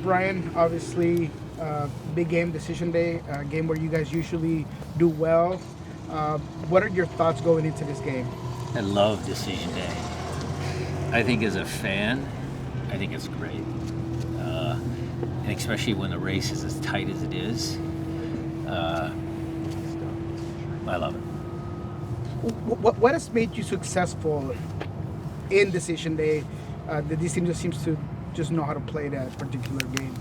Brian, obviously, big game, decision day, game where you guys usually do well. What are your thoughts going into this game? I love decision day. I think as a fan, I think it's great. And especially when the race is as tight as it is, I love it. What has made you successful in decision day? That this team just seems to just know how to play that particular game.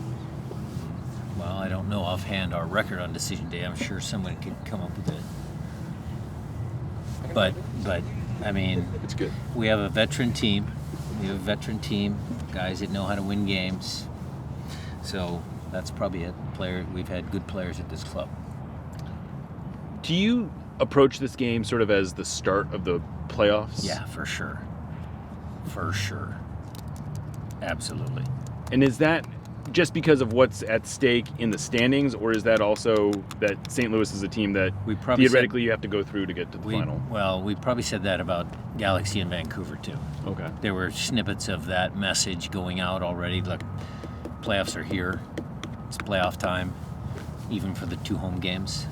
Well, I don't know offhand our record on decision day. I'm sure someone could come up with it. But I mean, It's good. we have a veteran team. We have a veteran team, guys that know how to win games. So that's probably it. We've had good players at this club. Do you approach this game sort of as the start of the playoffs? Yeah, for sure. For sure. Absolutely. And is that just because of what's at stake in the standings, or is that also that St. Louis is a team that We probably theoretically you have to go through to get to the final? Well, we probably said that about Galaxy and Vancouver too. Okay. There were snippets of that message going out already. Look, playoffs are here. It's playoff time, even for the 2 home games.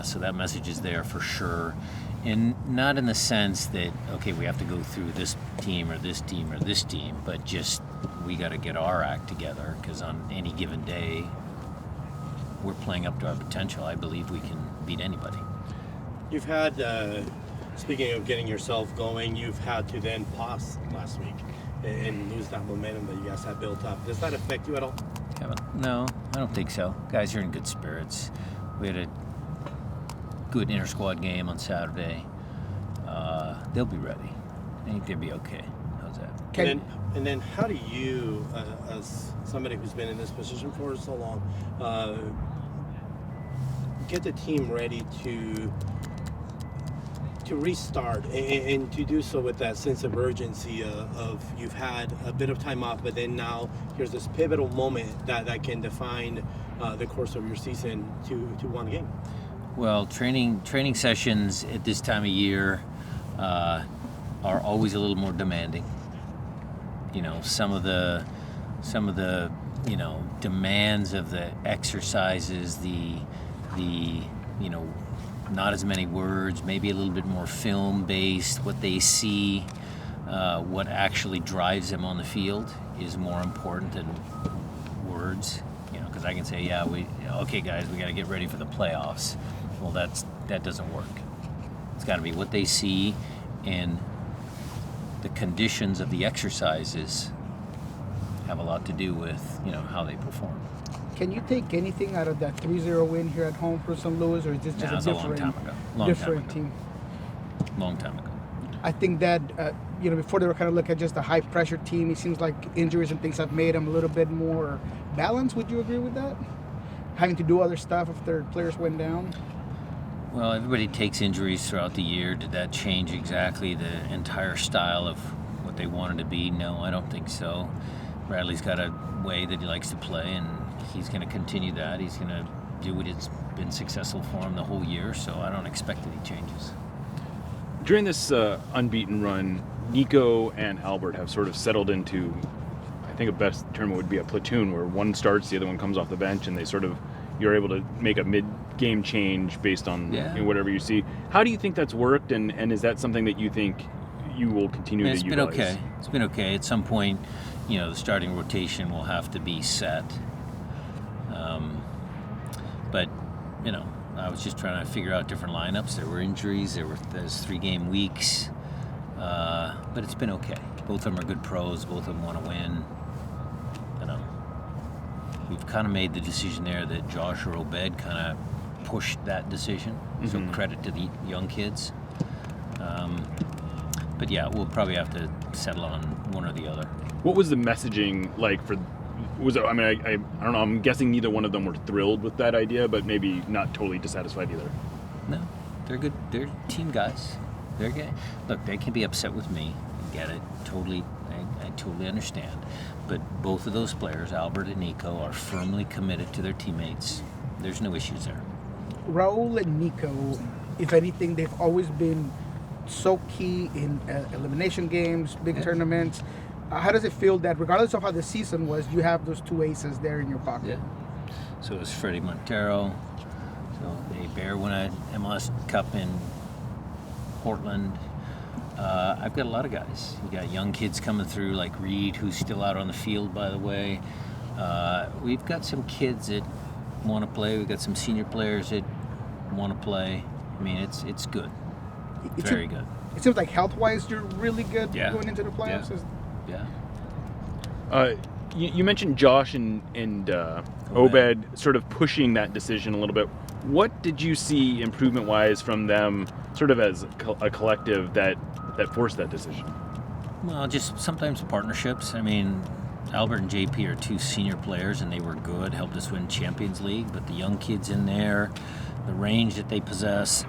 So that message is there for sure. And not in the sense that, okay, we have to go through this team or this team or this team, but just we got to get our act together, because on any given day, we're playing up to our potential. I believe we can beat anybody. You've had, speaking of getting yourself going, you've had to then pause last week and lose that momentum that you guys had built up. Does that affect you at all? Kevin? No, I don't think so. Guys are in good spirits. We had a good inter-squad game on Saturday. They'll be ready. I think they'll be okay. How's that? And then how do you, as somebody who's been in this position for so long, get the team ready to restart and to do so with that sense of urgency of you've had a bit of time off, but then now here's this pivotal moment that can define the course of your season to one game? Well, training sessions at this time of year are always a little more demanding. You know, some of the demands of the exercises, the not as many words, maybe a little bit more film based. What they see, what actually drives them on the field is more important than words. You know, because I can say, okay guys, we got to get ready for the playoffs. Well, that doesn't work. It's got to be what they see, and the conditions of the exercises have a lot to do with how they perform. Can you take anything out of that 3-0 win here at home for St. Louis, or is this just a different team? Long time ago. I think that before they were kind of looking at just a high pressure team, it seems like injuries and things have made them a little bit more balanced. Would you agree with that? Having to do other stuff if their players went down? Well, everybody takes injuries throughout the year. Did that change exactly the entire style of what they wanted to be? No, I don't think so. Bradley's got a way that he likes to play, and he's going to continue that. He's going to do what has been successful for him the whole year, so I don't expect any changes. During this unbeaten run, Nico and Albert have sort of settled into, I think a best term would be a platoon, where one starts, the other one comes off the bench, and you're able to make a mid-game change based on whatever you see. How do you think that's worked, and is that something that you think you will continue to utilize? It's been okay. At some point, the starting rotation will have to be set. But I was just trying to figure out different lineups. There were injuries. There's 3-game weeks. But it's been okay. Both of them are good pros. Both of them want to win. We've kind of made the decision there that Josh or Obed kind of pushed that decision. Mm-hmm. So credit to the young kids. But yeah, we'll probably have to settle on one or the other. What was the messaging like for? I don't know. I'm guessing neither one of them were thrilled with that idea, but maybe not totally dissatisfied either. No, they're good. They're team guys. They're good. Look, they can be upset with me. I get it. Totally. I totally understand. But both of those players, Albert and Nico, are firmly committed to their teammates. There's no issues there. Raul and Nico, if anything, they've always been so key in elimination games, big tournaments. How does it feel that regardless of how the season was, you have those two aces there in your pocket? Yeah. So is Freddie Montero. So a Bear won a MLS Cup in Portland. I've got a lot of guys. You got young kids coming through like Reed, who's still out on the field, by the way. We've got some kids that want to play. We've got some senior players that want to play. I mean, it's good. Very good. It seems like health-wise, you're really good Yeah. going into the playoffs. Yeah. You mentioned Josh and Obed sort of pushing that decision a little bit. What did you see improvement-wise from them, sort of as a collective that forced that decision? Well, just sometimes partnerships. I mean, Albert and JP are two senior players, and they were good, helped us win Champions League. But the young kids in there, the range that they possess,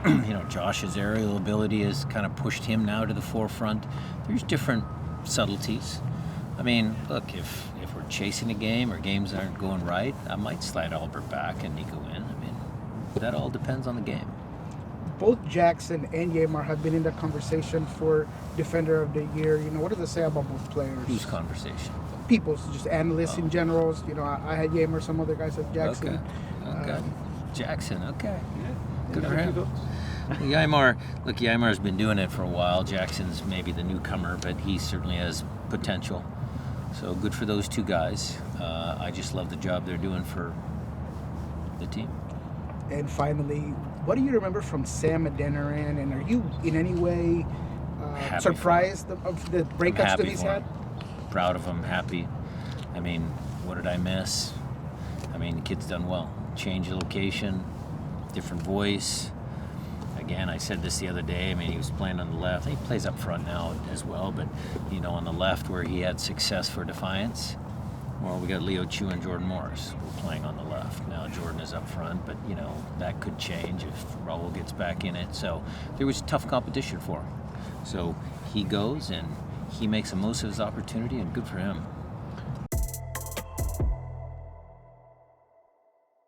Josh's aerial ability has kind of pushed him now to the forefront. There's different subtleties. I mean, look, if we're chasing a game or games aren't going right, I might slide Albert back and Nico in. I mean, that all depends on the game. Both Jackson and Yamar have been in the conversation for Defender of the Year. What does it say about both players? Whose conversation? People's, just analysts in general. I had Yamar, some other guys said Jackson. Okay. Jackson, okay. Good for him. Yaimar's been doing it for a while. Jackson's maybe the newcomer, but he certainly has potential. So good for those two guys. I just love the job they're doing for the team. And finally, what do you remember from Sam Adeniran? And are you in any way surprised of the breakups that he's had? Proud of him, happy. I mean, what did I miss? I mean, the kid's done well. Change of location, different voice. Again, I said this the other day. I mean, he was playing on the left. He plays up front now as well, but, on the left where he had success for Defiance, well, we got Leo Chu and Jordan Morris playing on the left. Now Jordan is up front, but, that could change if Raul gets back in it. So there was tough competition for him. So he goes and he makes the most of his opportunity, and good for him.